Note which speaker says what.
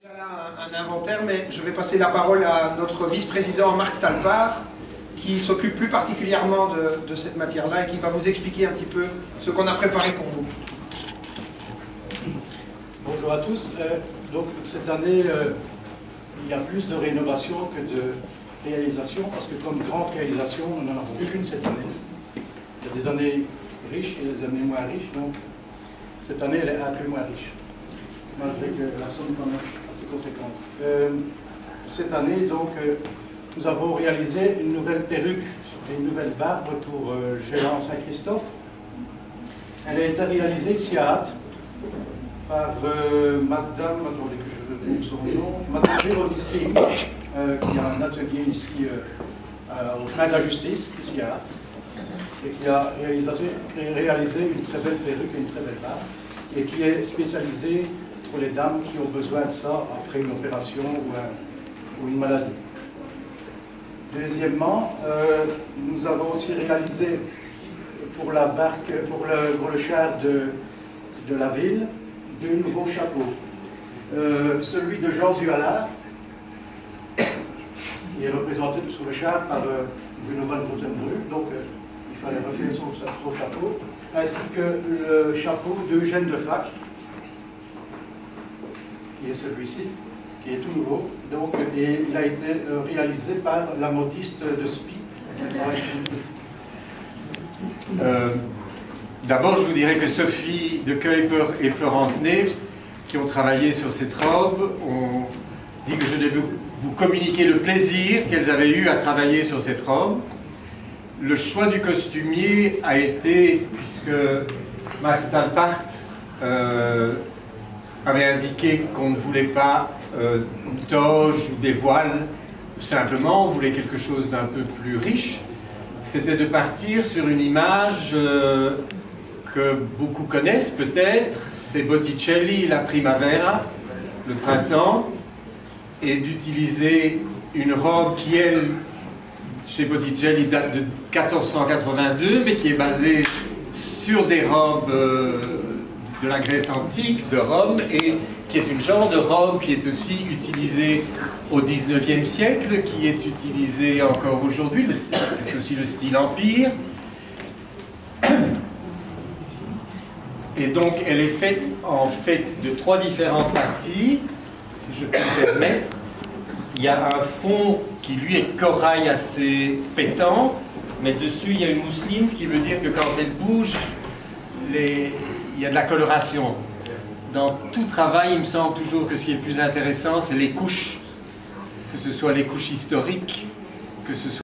Speaker 1: Un inventaire, mais je vais passer la parole à notre vice-président Marc Stalpart, qui s'occupe plus particulièrement de cette matière-là et qui va vous expliquer un petit peu ce qu'on a préparé pour vous.
Speaker 2: Bonjour à tous. Donc cette année, il y a plus de rénovation que de réalisation, parce que comme grande réalisation, nous n'en avons qu'une cette année. Il y a des années riches et des années moins riches, donc cette année elle est un peu moins riche, malgré que la somme est quand même assez conséquente. Cette année, donc, nous avons réalisé une nouvelle perruque et une nouvelle barbe pour Géant Saint-Christophe. Elle a été réalisée ici à Ath par Madame, attendez que je retrouve son nom, Madame Véronique King, qui a un atelier ici au chemin de la Justice, ici à Ath, et qui a réalisé une très belle perruque et une très belle barbe, et qui est spécialisée pour les dames qui ont besoin de ça après une opération ou une maladie. Deuxièmement, nous avons aussi réalisé pour la barque, pour le char de la ville, deux nouveaux chapeaux. Celui de Jean Zualard, qui est représenté sur le char par Bruno van Rottenbrugge, donc il fallait refaire son chapeau, ainsi que le chapeau d'Eugène Defac, qui est celui-ci, qui est tout nouveau, donc, et il a été réalisé par la modiste de Spie.
Speaker 3: D'abord, je vous dirais que Sophie de Kuiper et Florence Neves, qui ont travaillé sur cette robe, ont dit que je devais vous communiquer le plaisir qu'elles avaient eu à travailler sur cette robe. Le choix du costumier a été, puisque Max Stalpart avait indiqué qu'on ne voulait pas une toge ou des voiles, simplement, on voulait quelque chose d'un peu plus riche. C'était de partir sur une image que beaucoup connaissent peut-être, c'est Botticelli, la Primavera, le printemps, et d'utiliser une robe qui, elle, chez Botticelli, date de 1482, mais qui est basée sur des robes de la Grèce antique, de Rome, et qui est une genre de robe qui est aussi utilisée au XIXe siècle, qui est utilisée encore aujourd'hui, c'est aussi le style empire. Et donc elle est faite en fait de trois différentes parties, si je peux me permettre. Il y a un fond qui lui est corail assez pétant, mais dessus il y a une mousseline, ce qui veut dire que quand elle bouge, il y a de la coloration. Dans tout travail, il me semble toujours que ce qui est le plus intéressant, c'est les couches, que ce soit les couches historiques, que ce soit